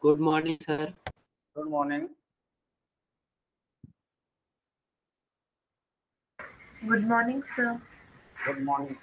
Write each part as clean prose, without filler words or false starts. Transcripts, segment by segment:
Good morning, sir. Good morning. Good morning, sir. Good morning.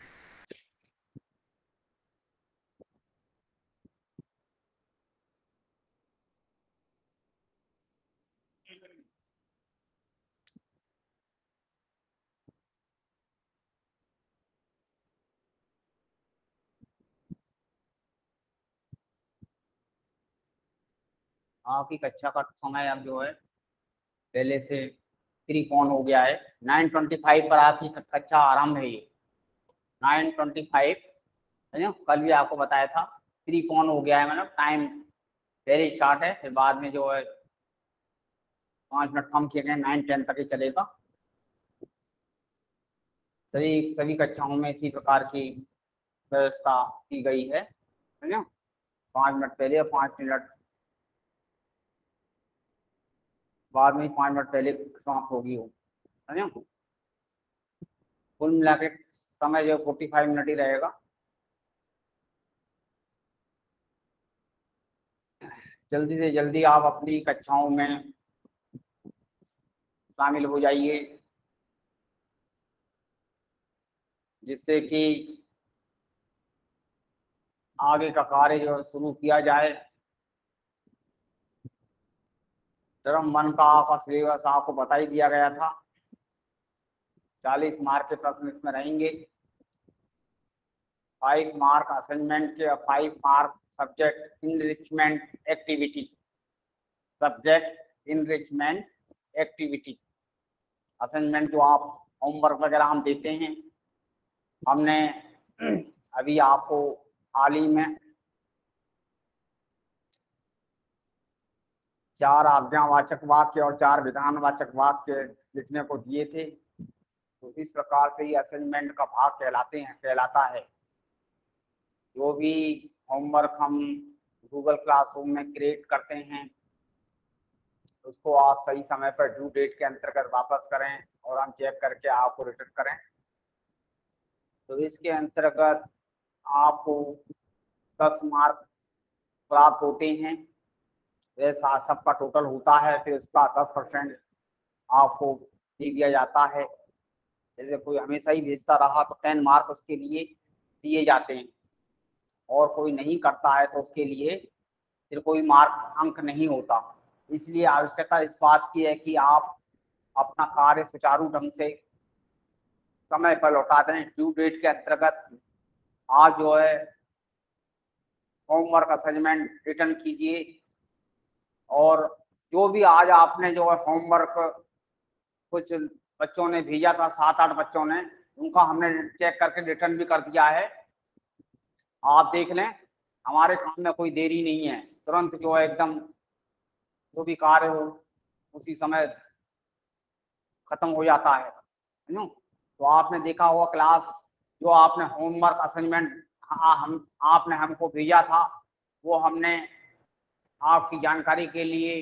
आपकी कक्षा का समय अब जो है पहले से प्रीपोन हो गया है। 9:25 पर आपकी कक्षा आरंभ है। 9:25 कल भी आपको बताया था, प्रीपोन हो गया है, मतलब टाइम पहले स्टार्ट है, फिर बाद में जो है 5 मिनट कम किए गए, 9-10 तक ही चलेगा। सभी कक्षाओं में इसी प्रकार की व्यवस्था की गई है ना। 5 मिनट पहले और 5 मिनट बाद में, 5 मिनट पहले समाप्त होगी हो, है ना। कुल मिला के समय जो 45 मिनट ही रहेगा। जल्दी से जल्दी आप अपनी कक्षाओं में शामिल हो जाइए, जिससे कि आगे का कार्य जो शुरू किया जाए। धर्म मन का आपका सिलेबस आपको बता ही दिया गया था। 40 मार्क के प्रश्न इसमें रहेंगे। 5 मार्क असाइनमेंट के, 5 mark subject enrichment activity, assignment जो आप होमवर्क वगैरह हम देते हैं। हमने अभी आपको हाल ही में 4 आज्ञावाचक वाक्य और 4 विधानवाचक वाक्य लिखने को दिए थे। तो इस प्रकार से ये असाइनमेंट का भाग कहलाता है। जो भी होमवर्क हम गूगल क्लासरूम में क्रिएट करते हैं, उसको आप सही समय पर ड्यू डेट के अंतर्गत वापस करें और हम चेक करके आपको रिटर्न करें। तो इसके अंतर्गत आपको 10 मार्क प्राप्त होते हैं। वैसा सबका टोटल होता है, फिर उसका 10% आपको दे दिया जाता है। जैसे कोई हमेशा ही भेजता रहा तो 10 मार्क उसके लिए दिए जाते हैं, और कोई नहीं करता है तो उसके लिए फिर कोई मार्क अंक नहीं होता। इसलिए आवश्यकता इस बात की है कि आप अपना कार्य सुचारू ढंग से समय पर लौटा दें। ड्यू डेट के अंतर्गत आप जो है होमवर्क असाइनमेंट रिटर्न कीजिए, और जो भी आज आपने जो है होमवर्क कुछ बच्चों ने भेजा था, 7-8 बच्चों ने, उनका हमने चेक करके रिटर्न भी कर दिया है। आप देख लें, हमारे काम में कोई देरी नहीं है। तुरंत जो है एकदम जो भी कार्य हो उसी समय खत्म हो जाता है ना। तो आपने देखा होगा क्लास, जो आपने होमवर्क असाइनमेंट आपने हमको भेजा था, वो हमने आपकी जानकारी के लिए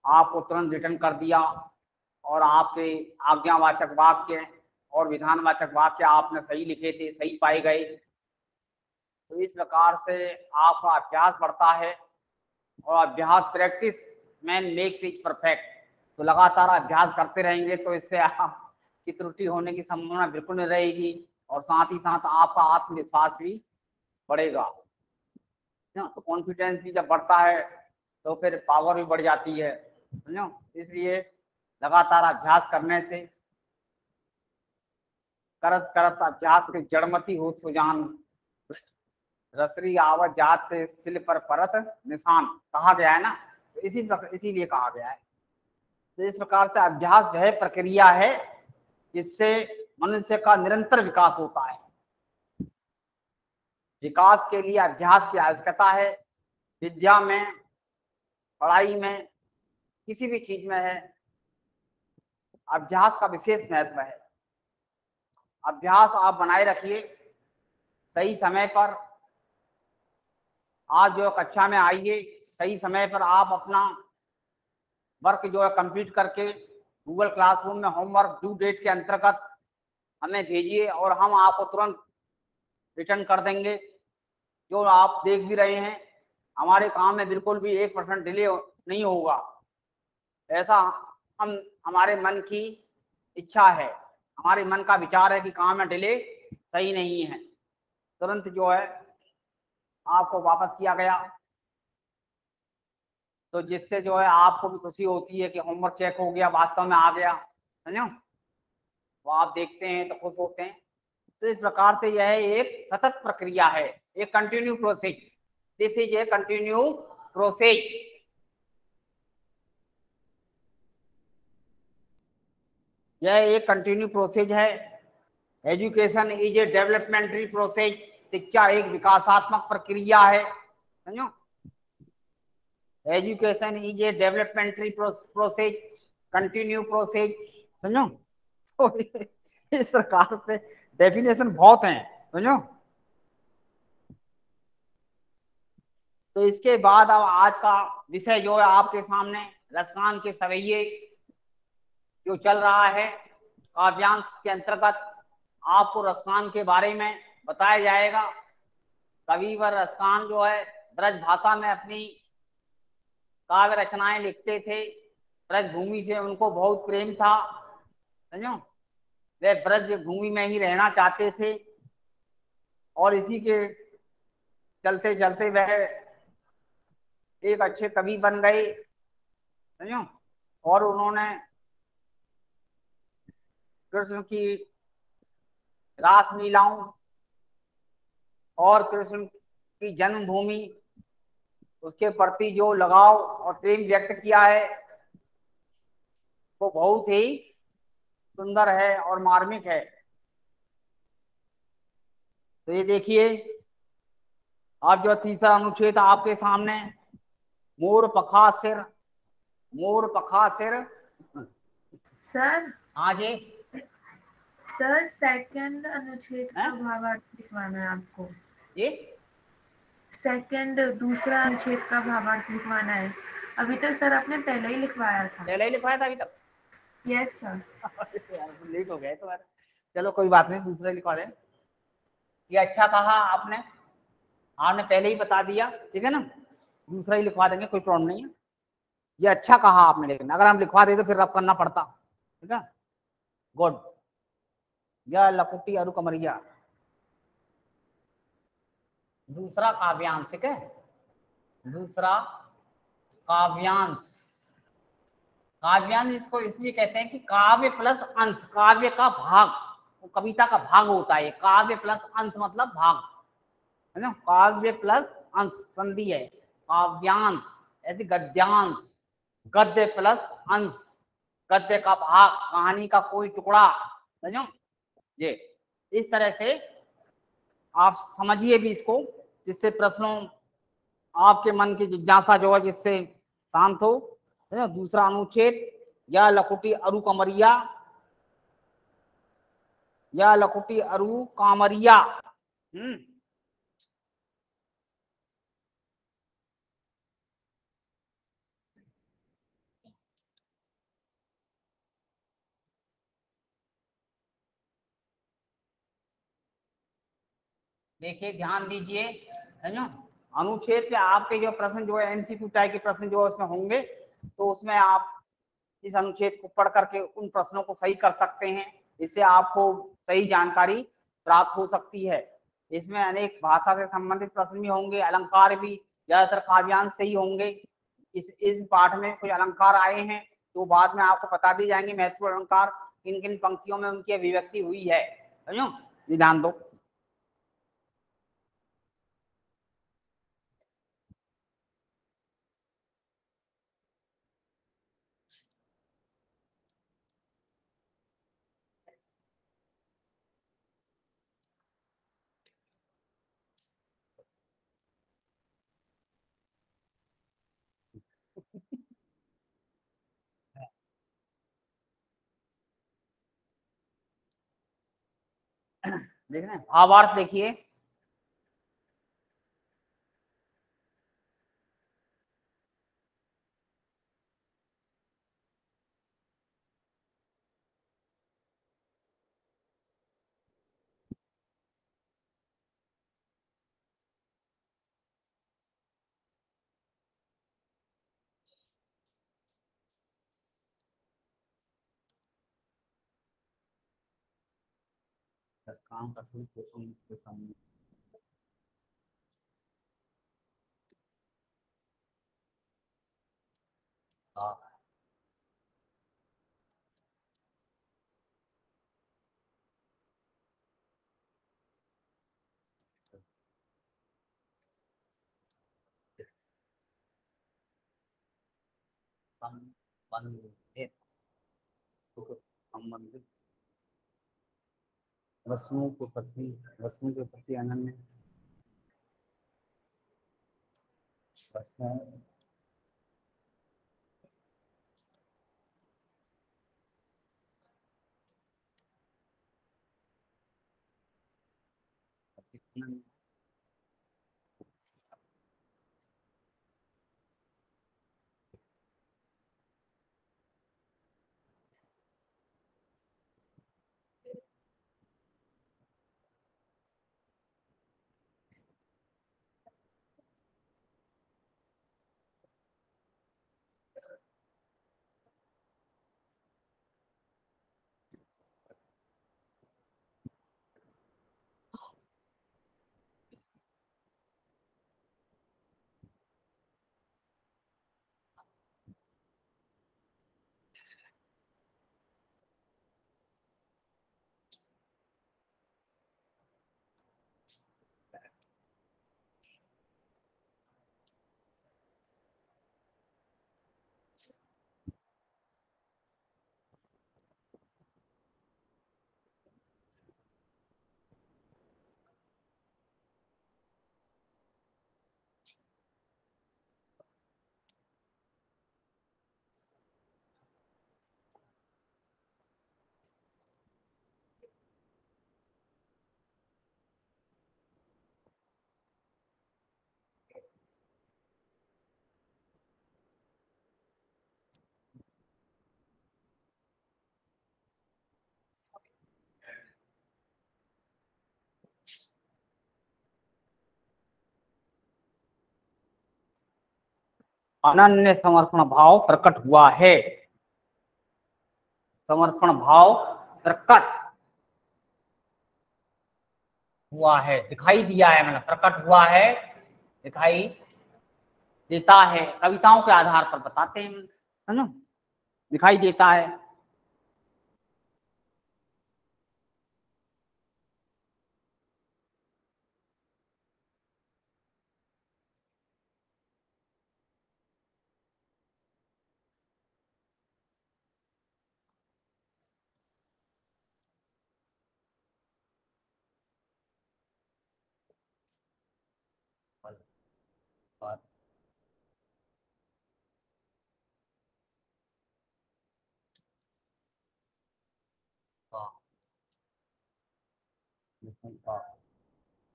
आपको तुरंत रिटर्न कर दिया, और आपके आज्ञावाचक वाक्य और विधानवाचक वाक्य आपने सही लिखे थे, सही पाए गए। तो इस प्रकार से आपका अभ्यास बढ़ता है, और अभ्यास प्रैक्टिस मेक्स इट परफेक्ट। तो लगातार अभ्यास करते रहेंगे तो इससे आपकी त्रुटि होने की संभावना बिल्कुल नहीं रहेगी, और साथ ही साथ आपका आत्मविश्वास भी बढ़ेगा। तो कॉन्फिडेंस भी जब बढ़ता है तो फिर पावर भी बढ़ जाती है, समझो। इसलिए लगातार अभ्यास करने से करत करत अभ्यास के जड़मती हो सुजान, रसरी आवत जात सिल पर परत निशान, कहा गया है ना। तो इसीलिए कहा गया है। तो इस प्रकार से अभ्यास वह प्रक्रिया है जिससे मनुष्य का निरंतर विकास होता है। विकास के लिए अभ्यास की आवश्यकता है। विद्या में, पढ़ाई में, किसी भी चीज में है, अभ्यास का विशेष महत्व है। अभ्यास आप बनाए रखिए सही समय पर। आज जो कक्षा में आइए, सही समय पर आप अपना वर्क जो है कंप्लीट करके गूगल क्लासरूम में होमवर्क ड्यू डेट के अंतर्गत हमें भेजिए, और हम आपको तुरंत रिटर्न कर देंगे। जो आप देख भी रहे हैं, हमारे काम में बिल्कुल भी 1% डिले नहीं होगा, ऐसा हम हमारे मन की इच्छा है, हमारे मन का विचार है कि काम में डिले सही नहीं है। तुरंत जो है आपको वापस किया गया, तो जिससे जो है आपको भी खुशी होती है कि होमवर्क चेक हो गया, वास्तव में आ गया, समझो, वो आप देखते हैं तो खुश होते हैं। तो इस प्रकार से यह एक सतत प्रक्रिया है, एक continue process. This is a continue process. यह एक कंटिन्यू प्रोसेस है। Education is a developmentary process. शिक्षा एक विकासात्मक प्रक्रिया है, समझो। Education is a developmentary process, continue process, समझो। तो इस प्रकार से डेफिनेशन बहुत हैं, समझो। तो इसके बाद अब आज का विषय जो है आपके सामने रसकान के सवैये जो चल रहा है, काव्यांश के अंतर्गत आपको रसकान के बारे में बताया जाएगा। कविवर रसकान जो है ब्रज भाषा में अपनी काव्य रचनाएं लिखते थे। ब्रज भूमि से उनको बहुत प्रेम था, समझो। वे ब्रज भूमि में ही रहना चाहते थे और इसी के चलते चलते वह एक अच्छे कवि बन गए, समझो। और उन्होंने कृष्ण की रास लीलाओं और कृष्ण की जन्मभूमि, उसके प्रति जो लगाव और प्रेम व्यक्त किया है वो बहुत ही सुंदर है और मार्मिक है। तो ये देखिए, अब जो तीसरा अनुच्छेद आपके सामने, मोर पखा सिर, मोर पखा सिर। सर हाँ जी। सर सेकंड अनुच्छेद का भावार्थ लिखवाना है आपको। ये सेकंड दूसरा अनुच्छेद का भावार्थ लिखवाना है। अभी तक सर आपने पहले ही लिखवाया था। पहले ही लिखवाया था अभी तक? Yes sir. लेट हो गए तो यार, चलो कोई बात नहीं, दूसरा लिखवा दें। ये अच्छा कहा आपने, आपने पहले ही बता दिया, ठीक है ना। दूसरा ही लिखवा देंगे, कोई प्रॉब्लम नहीं है। ये अच्छा कहा आपने, लेकिन अगर हम लिखवा देते तो फिर अब करना पड़ता, ठीक है। गुड। या लकुटी अरु कमरिया, दूसरा काव्यांश, ठीक है। दूसरा काव्यांश। काव्यांश इसको इसलिए कहते हैं कि काव्य प्लस अंश, काव्य का भाग, वो कविता का भाग होता है। काव्य प्लस अंश मतलब भाग, है ना। काव्य प्लस अंश संधि है, काव्यांश। ऐसे गद्यांश, गद्य प्लस अंश, गद्य का भाग, कहानी का कोई टुकड़ा, समझो। ये इस तरह से आप समझिए भी इसको, जिससे प्रश्नों आपके मन की जिज्ञासा जो है जिससे शांत हो, है ना। दूसरा अनुच्छेद, या लकुटी अरु कमरिया, या लकुटी अरु कामरिया। देखिए ध्यान दीजिए, है ना। अनुच्छेद पे आपके जो प्रश्न जो है एमसीक्यू टाइप के प्रश्न जो उसमें होंगे, तो उसमें आप इस अनुच्छेद को पढ़ करके उन प्रश्नों को सही कर सकते हैं। इससे आपको सही जानकारी प्राप्त हो सकती है। इसमें अनेक भाषा से संबंधित प्रश्न भी होंगे, अलंकार भी ज्यादातर काव्यांश से ही होंगे। इस पाठ में कुछ अलंकार आए हैं तो बाद में आपको बता दी जाएंगे महत्वपूर्ण अलंकार किन किन पंक्तियों में उनकी अभिव्यक्ति हुई है, समझो। ध्यान दो। देख रहे हैं भावार्थ, देखिए। बस काम करते हैं तो उनके सामने संबंधित संबंधित वस्तुओं के प्रति अनन्य वस्तुओं अनन्य समर्पण भाव प्रकट हुआ है। समर्पण भाव प्रकट हुआ है, दिखाई दिया है, मतलब प्रकट हुआ है, दिखाई देता है। कविताओं के आधार पर बताते हैं, है ना, दिखाई देता है।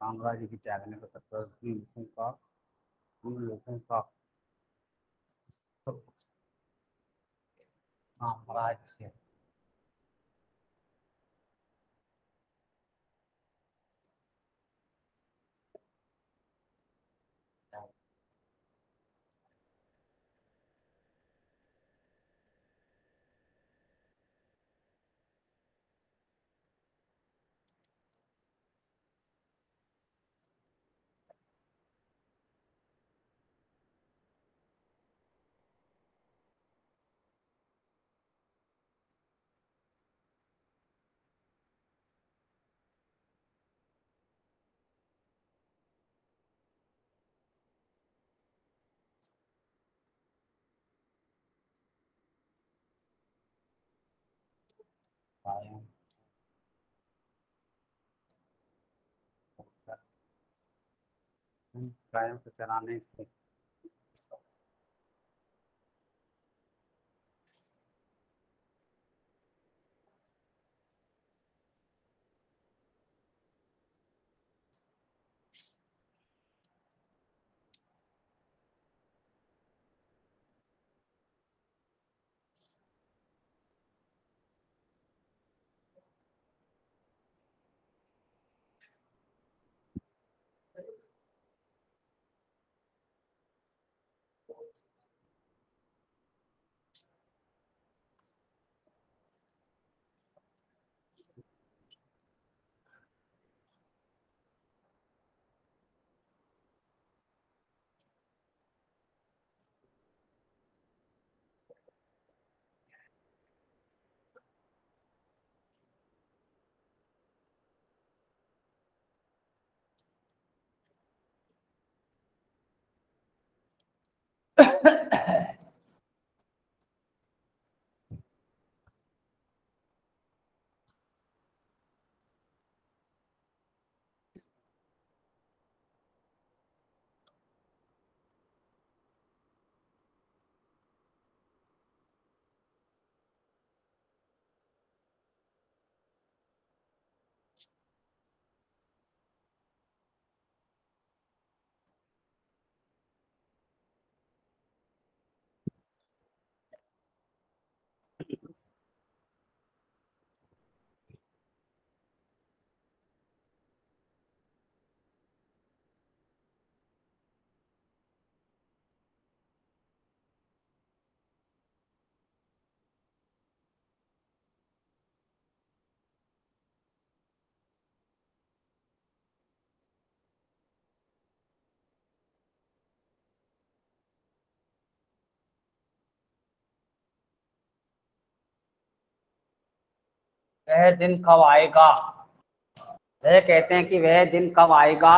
साम्राज्य की त्यागने को तत्पर उन लोगों का साम्राज्य कायम कायम से चलाने से वह दिन कब आएगा, वह कहते हैं कि वह दिन कब आएगा।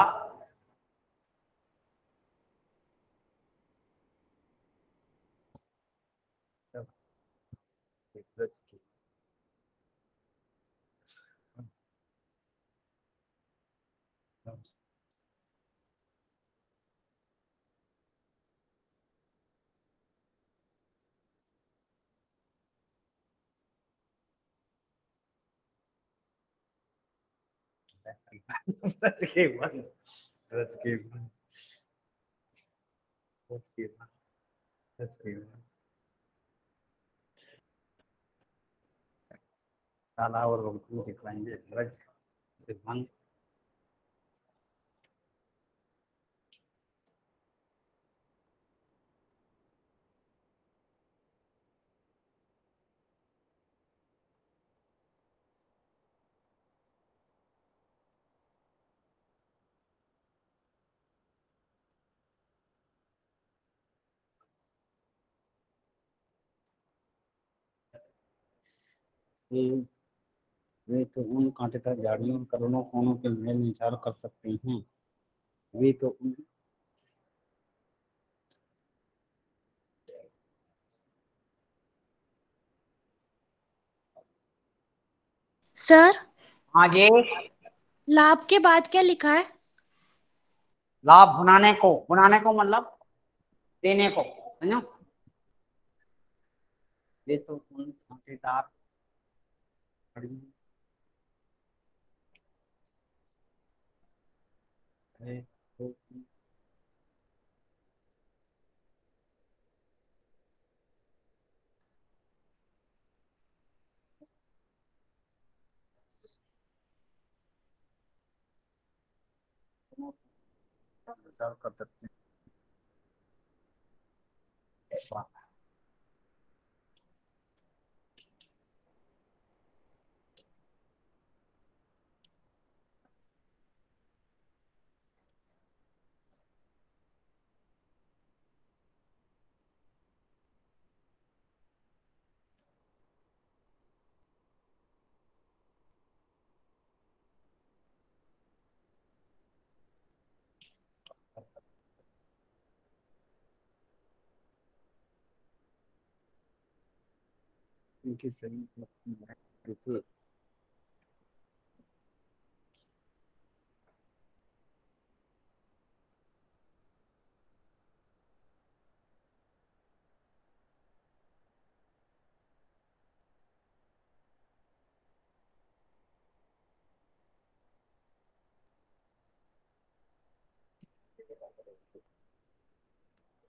और दिखलाएंगे वे तो उन कांटेदार झाड़ियों और करोड़ों फोनों के मेल निचार कर सकते हैं। वे तो उन सर, हाँ जी, लाभ के बाद क्या लिखा है? लाभ बनाने को मतलब देने को, समझो। वे तो उन कांटेदार झाड़ियों वे तो उन निचार कर सकते हैं। इनकी सही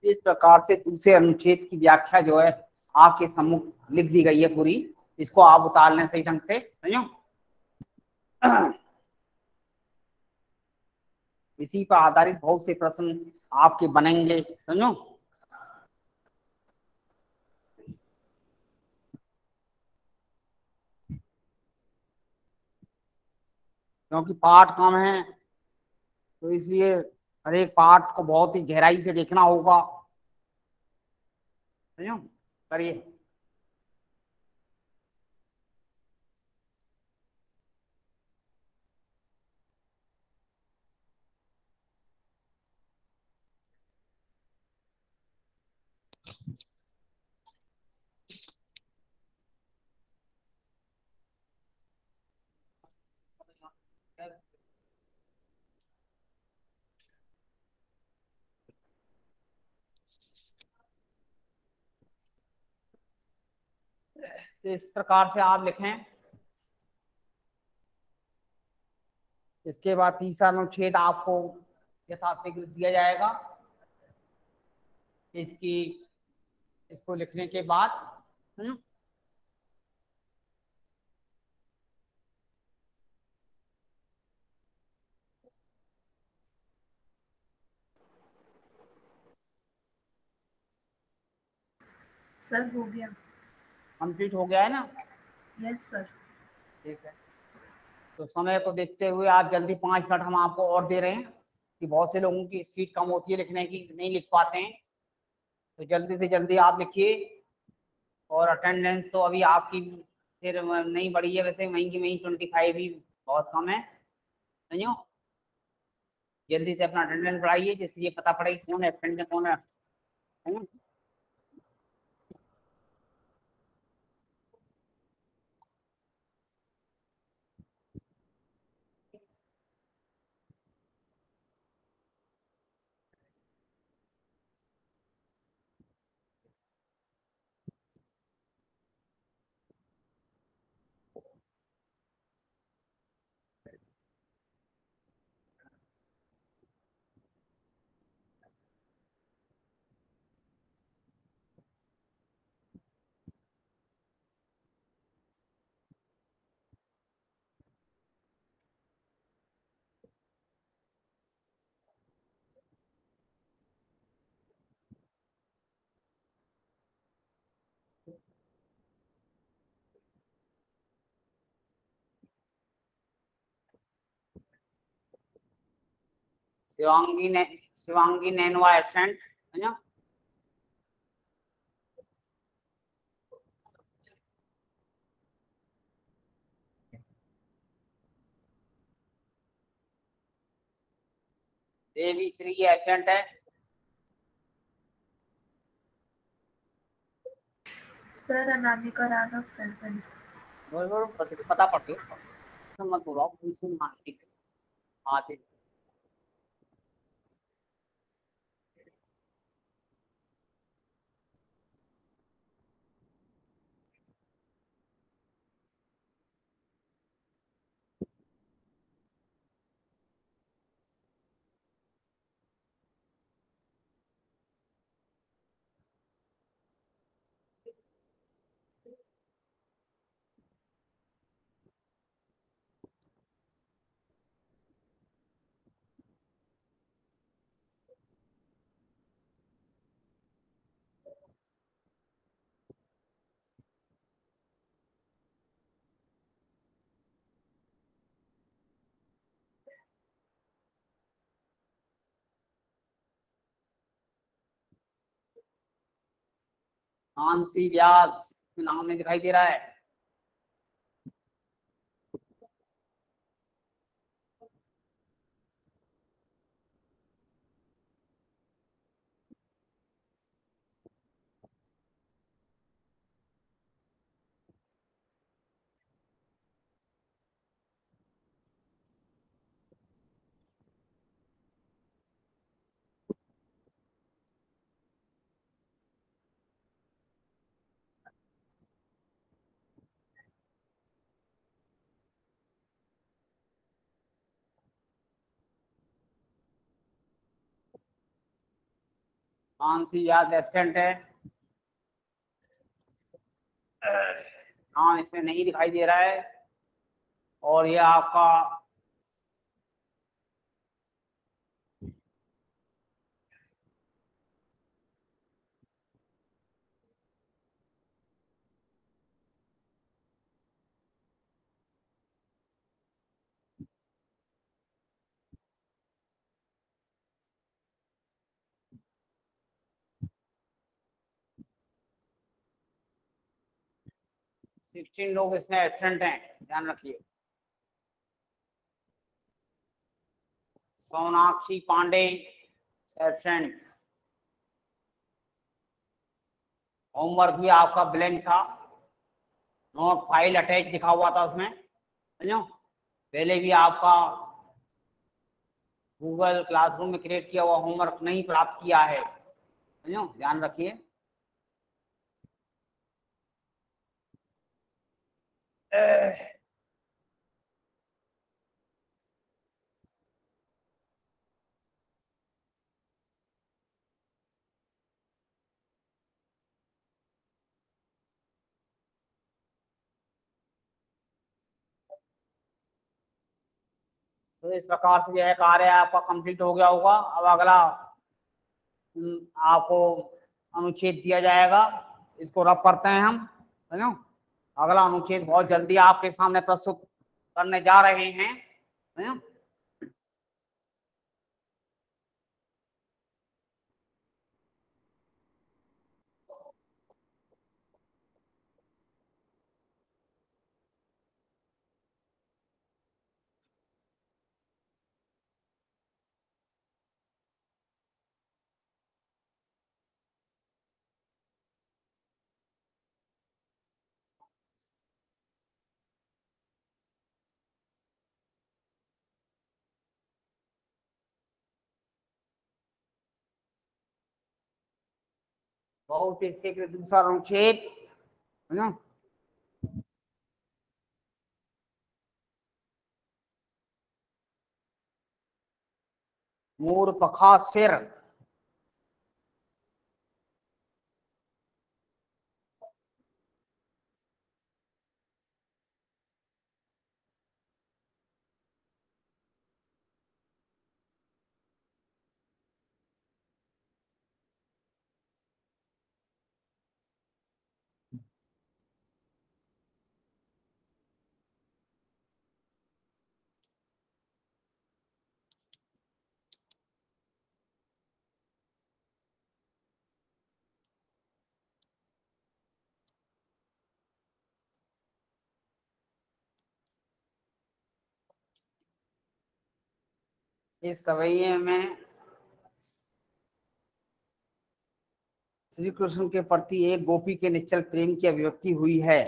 इस प्रकार से दूसरे अनुच्छेद की व्याख्या जो है आपके सम्मुख लिख दी गई है पूरी। इसको आप उतार लें सही ढंग से, समझो। इसी पर आधारित बहुत से प्रश्न आपके बनेंगे, समझो। क्योंकि पाठ कम है तो इसलिए हर एक पाठ को बहुत ही गहराई से देखना होगा, समझो। करिए। तो इस प्रकार से आप लिखें। इसके बाद तीसरा अनुच्छेद आपको यथाशीघ्र दिया जाएगा। इसकी इसको लिखने के बाद सर हो गया। कंप्लीट हो गया है ना? Yes sir. ठीक है, तो समय को देखते हुए आप जल्दी 5 मिनट हम आपको और दे रहे हैं कि बहुत से लोगों की स्पीड कम होती है लिखने की, नहीं लिख पाते हैं। तो जल्दी से जल्दी आप लिखिए। और अटेंडेंस तो अभी आपकी फिर नहीं बढ़ी है वैसे, वहीं की वहीं 25 ही बहुत कम है। समझो, जल्दी से अपना अटेंडेंस बढ़ाइए जिससे ये पता पड़े कौन एबसेंट है कौन है। शिवांगी नैनवा एबसेंट। समझो, देवी श्री एबसेंट है। Sir Anamika Raghav present. पता पड़ गया, मत बोलो ठीक है। हाँ ठीक। मानसी व्यास नाम नहीं दिखाई दे रहा है। मानसी व्यास एबसेंट है। हाँ, इसमें नहीं दिखाई दे रहा है। और ये आपका सिक्सटीन लोग इसमें एबसेंट हैं, ध्यान रखिए। सोनाक्षी पांडे एबसेंट। होमवर्क भी आपका ब्लैंक था, नोट फाइल अटैच लिखा हुआ था उसमें। समझो, पहले भी आपका गूगल क्लासरूम में क्रिएट किया हुआ होमवर्क नहीं प्राप्त किया है। समझो, ध्यान रखिए। तो इस प्रकार से जो है कार्य आपका कंप्लीट हो गया होगा। अब अगला आपको अनुच्छेद दिया जाएगा, इसको रब करते हैं हम। समझो, अगला अनुच्छेद बहुत जल्दी आपके सामने प्रस्तुत करने जा रहे हैं। समझो, बहुत ही शीघ्र दूसरा अनुच्छेद, है ना। मोर पखा सिर, इस सवैये में श्री कृष्ण के प्रति एक गोपी के निश्चल प्रेम की अभिव्यक्ति हुई है।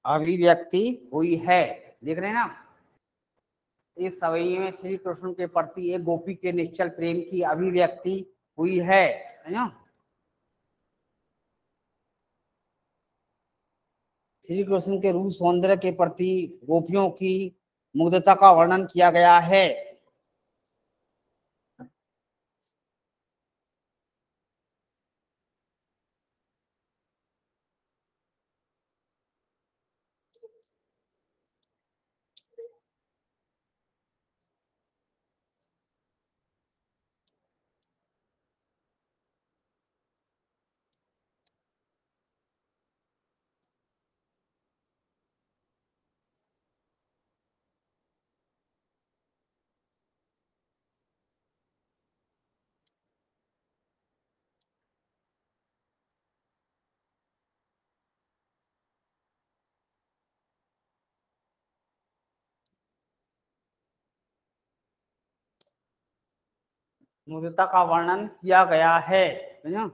अभिव्यक्ति हुई है, देख रहे हैं ना। इस सवैये में श्री कृष्ण के प्रति एक गोपी के निश्चल प्रेम की अभिव्यक्ति हुई है ना। श्री कृष्ण के रूप सौंदर्य के प्रति गोपियों की मुग्धता का वर्णन किया गया है। मुग्धता का वर्णन किया गया है ना।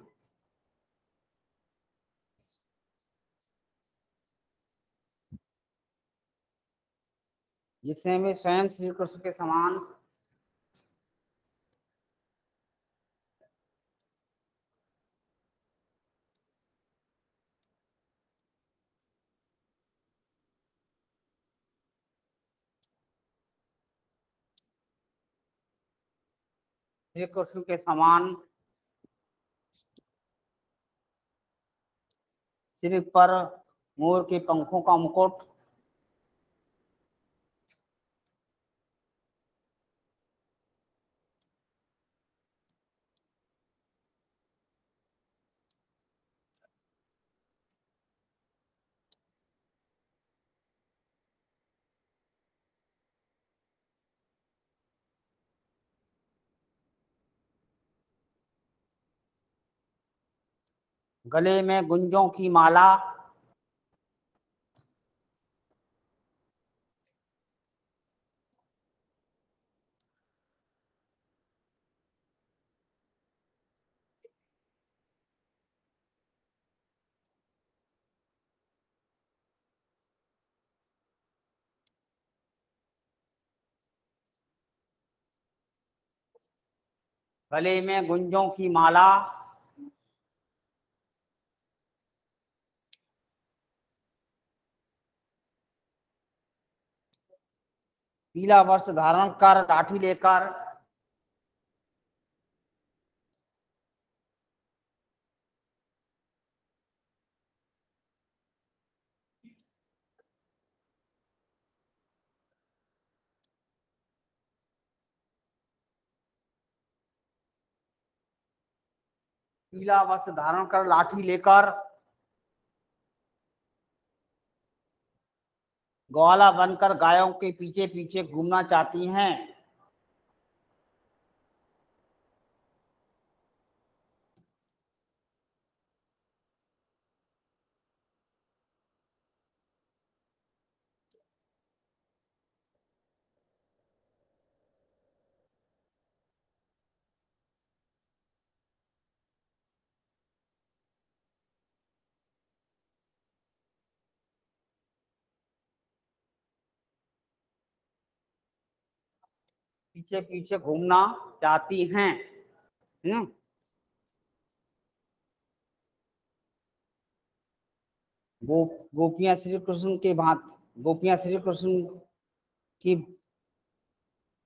जिससे हमें स्वयं श्री कृष्ण के समान श्री कृष्ण के समान सिर पर मोर के पंखों का मुकुट, गले में गुंजों की माला, गले में गुंजों की माला, पीला वस्त्र धारण कर लाठी लेकर पीला वस्त्र धारण कर लाठी लेकर ग्वाला बनकर गायों के पीछे पीछे घूमना चाहती हैं। पीछे पीछे घूमना चाहती हैं। गोपियां श्री कृष्ण के भांति गोपियां श्री कृष्ण की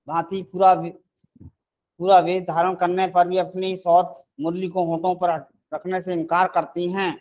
भांति पूरा वेश धारण करने पर भी अपनी सौत मुरली को होठों पर रखने से इनकार करती हैं।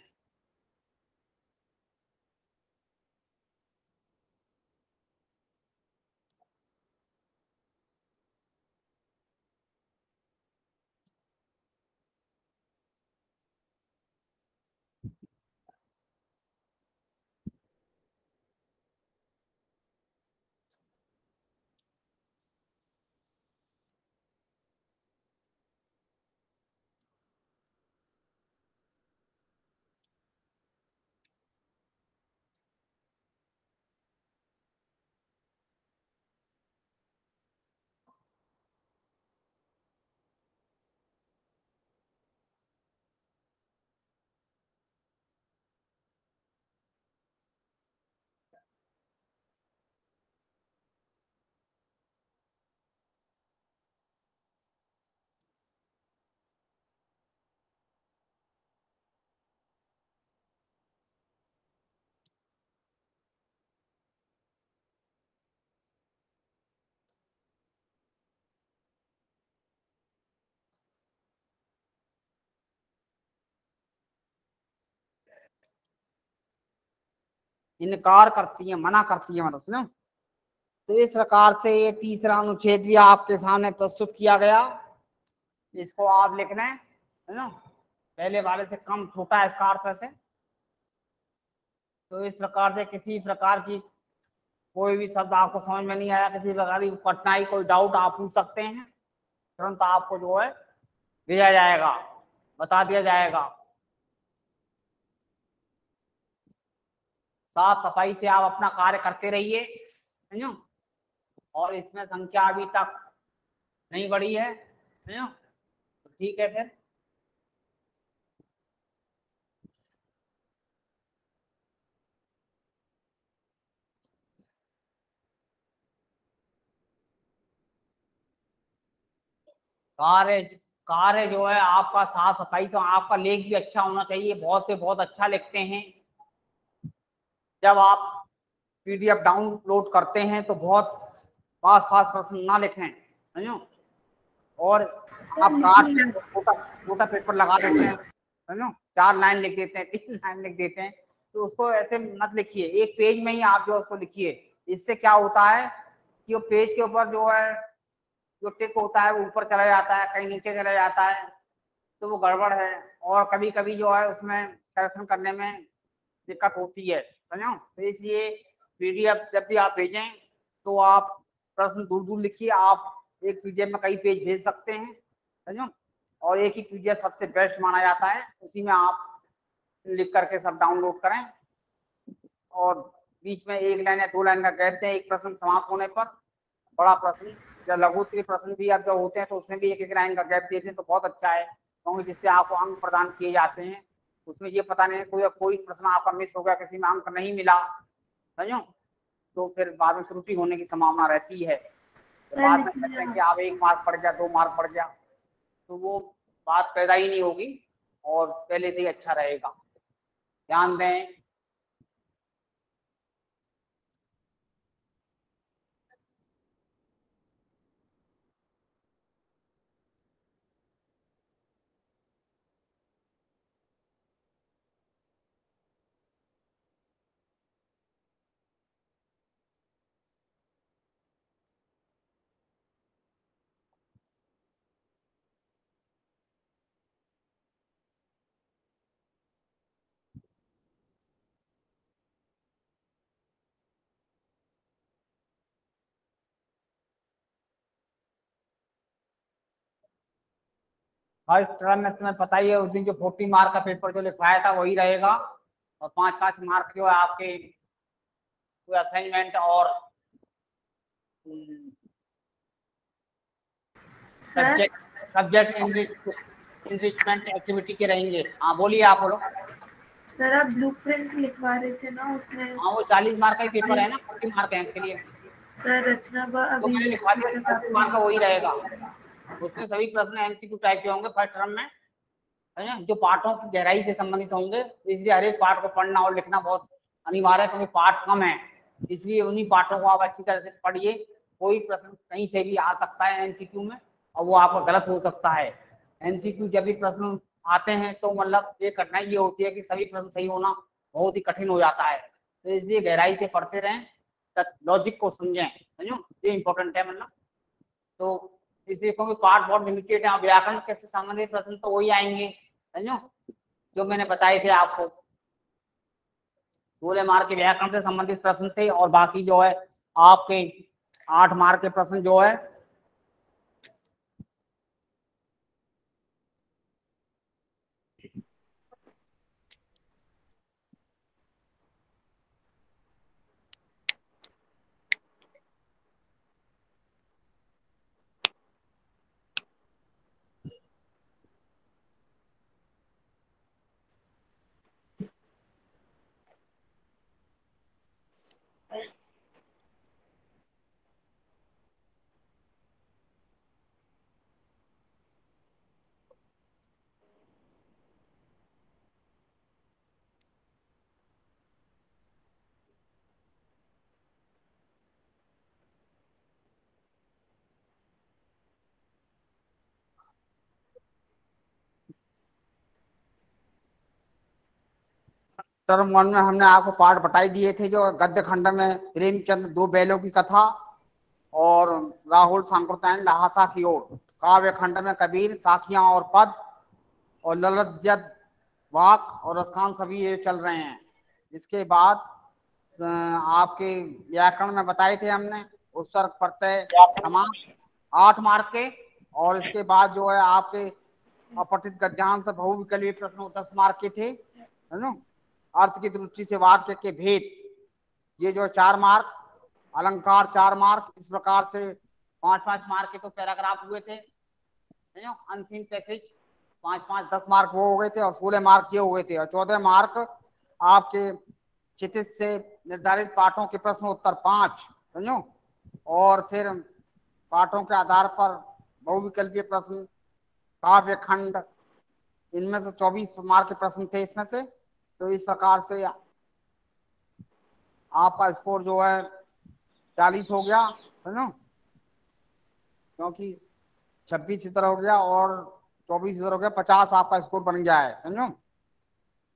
इनकार करती है, मना करती है मतलब सुनो। तो इस प्रकार से ये तीसरा अनुच्छेद भी आपके सामने प्रस्तुत किया गया। इसको आप लिखना है ना, पहले वाले से कम छोटा है इसका अर्थ से। तो इस प्रकार से किसी प्रकार की कोई भी शब्द आपको समझ में नहीं आया, किसी प्रकार की कठिनाई कोई डाउट आप पूछ सकते हैं, तुरंत आपको जो है दिया जाएगा, बता दिया जाएगा। साफ सफाई से आप अपना कार्य करते रहिए, समझो। और इसमें संख्या अभी तक नहीं बढ़ी है, समझो। तो ठीक है फिर। कार्य कार्य जो है आपका साफ सफाई से, आपका लेख भी अच्छा होना चाहिए, बहुत से बहुत अच्छा लिखते हैं। जब आप पीडीएफ डाउनलोड करते हैं तो बहुत फास्ट फास्ट प्रश्न ना लिखें, समझो। और सर आप लिख काट लिया। छोटा छोटा पेपर लगा देते हैं, समझो, 4 लाइन लिख देते हैं, 3 लाइन लिख देते हैं। तो उसको ऐसे मत लिखिए, एक पेज में ही आप जो उसको लिखिए। इससे क्या होता है कि वो पेज के ऊपर जो है जो टिक होता है वो ऊपर चला जाता है, कहीं नीचे चला जाता है, तो वो गड़बड़ है। और कभी कभी जो है उसमें करेक्शन करने में दिक्कत होती है, समझो। तो इसलिए पीडीएफ जब भी आप भेजें तो आप प्रश्न दूर दूर लिखिए। आप एक पीडीएफ में कई पेज भेज सकते हैं, समझो। और एक ही पीडीएफ सबसे बेस्ट माना जाता है, उसी में आप लिख करके सब डाउनलोड करें। और बीच में 1 लाइन या 2 लाइन का गैप दें एक प्रश्न समाप्त होने पर। बड़ा प्रश्न या लघु उत्तरीय प्रश्न भी अब जो होते हैं तो उसमें भी 1 लाइन का गैप देते हैं तो बहुत अच्छा है, क्योंकि जिससे आपको अंक प्रदान किए जाते हैं। उसमें ये पता नहीं कोई प्रश्न आपका मिस हो गया, किसी में अंक नहीं मिला, समझो, तो फिर बाद में त्रुटि होने की संभावना रहती है। तो सर बाद में लिख कहते हैं लिया। कि आप 1 मार्क पड़ गया, 2 मार्क पड़ गया, तो वो बात पैदा ही नहीं होगी और पहले से ही अच्छा रहेगा। ध्यान दें। फर्स्ट टर्म में तुम्हें पता ही है उस दिन जो 40 मार्क का पेपर जो लिखवाया था वही रहेगा, और 5-5 मार्क जो है आपके असाइनमेंट और सब्जेक्ट इनरिचमेंट एक्टिविटी के रहेंगे। हाँ बोलिए, आप बोलो। सर आप ब्लूप्रिंट लिखवा रहे थे ना उसमें? हाँ वो 40 मार्क का ही पेपर है ना, 40 मार्क है इसके लिए। सर रचना तो मैंने लिखवा दिया 40 मार्क का वही रहेगा, उसमें सभी प्रश्न एमसीक्यू टाइप के होंगे फर्स्ट टर्म में, है ना, जो पाठों की गहराई से संबंधित होंगे। इसलिए हर एक पाठ को पढ़ना और लिखना बहुत अनिवार्य है, क्योंकि पाठ कम है, इसलिए उन्हीं पाठों को आप अच्छी तरह से पढ़िए। कोई प्रश्न कहीं से भी आ सकता है एमसीक्यू में, और वो आपका गलत हो सकता है। एमसीक्यू जब भी प्रश्न आते हैं तो मतलब ये कठिनाई ये होती है कि सभी प्रश्न सही होना बहुत ही कठिन हो जाता है, तो इसलिए गहराई से पढ़ते रहें, लॉजिक को समझें, समझो ये इंपॉर्टेंट है। मतलब तो इसलिए क्योंकि पार्ट बहुत लिमिटेड है, व्याकरण के संबंधित प्रश्न तो वही आएंगे, समझो जो मैंने बताए थे आपको। 16 मार्क के व्याकरण से संबंधित प्रश्न थे, और बाकी जो है आपके 8 मार्क के प्रश्न जो है टर्म 1 में हमने आपको पाठ बताई दिए थे, जो गद्य खंड में प्रेमचंद दो बैलों की कथा और राहुल सांकृत्यायन लहासा की ओर, काव्य खंड में कबीर साखियां और पद और ललज्जत वाक और रसखान सभी ये चल रहे हैं। इसके बाद आपके व्याकरण में बताए थे हमने उत्सर्ग प्रत्यय समास 8 मार्क के, और इसके बाद जो है आपके अपठित गद्यांश बहुविकल्पीय प्रश्न 10 मार्क के थे, है ना। अर्थ की दृष्टि से वाक्य के भेद ये जो 4 मार्क, अलंकार 4 मार्क, इस प्रकार से 5-5 मार्क के तो पैराग्राफ हुए थे, अनसीन पैसेज 5-5 10 मार्क वो हो गए थे, और 16 मार्क ये हो गए थे, और 14 मार्क आपके क्षितिज से निर्धारित पाठों के प्रश्न उत्तर 5, समझो, और फिर पाठों के आधार पर बहुविकल्पीय प्रश्न, काव्य खंड, इनमें से 24 मार्क के प्रश्न थे इसमें से। तो इस प्रकार से आपका स्कोर जो है 40 हो गया, समझो, क्योंकि 26 इधर हो गया और 24 इधर हो गया, 50 आपका स्कोर बन गया है, समझो।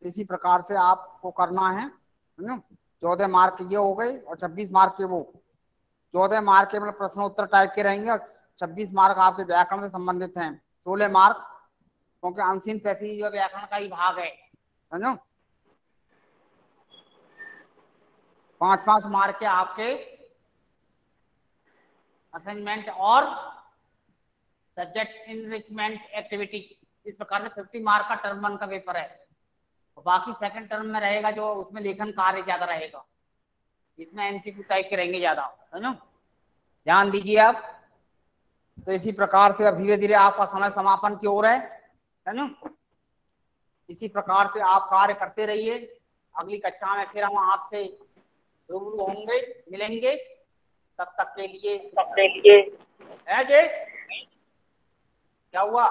इसी प्रकार से आपको करना है, समझो। 14 मार्क ये हो गए और 26 मार्क के वो 14 मार्क के मतलब प्रश्न उत्तर टाइप के रहेंगे, और 26 मार्क आपके व्याकरण से संबंधित हैं। 16 मार्क क्योंकि अनसीन पैसेज जो व्याकरण का ही भाग है, समझो। 5-5 मार्क के आपके असाइनमेंट और सब्जेक्ट इनरिचमेंट एक्टिविटी, इस प्रकार से 50 मार्क का टर्म 1 का पेपर है। बाकी सेकंड टर्म में रहेगा जो उसमें लेखन कार्य ज्यादा रहेगा, इसमें एमसीक्यू टाइप के रहेंगे ज्यादा, है ना, ध्यान दीजिए आप। तो इसी प्रकार से अब धीरे धीरे आपका समय समापन की ओर है ना। इसी प्रकार से आप कार्य करते रहिए। अगली कक्षा में फिर हम आपसे रूबरू होंगे, मिलेंगे। तब तक के लिए है जी, क्या हुआ?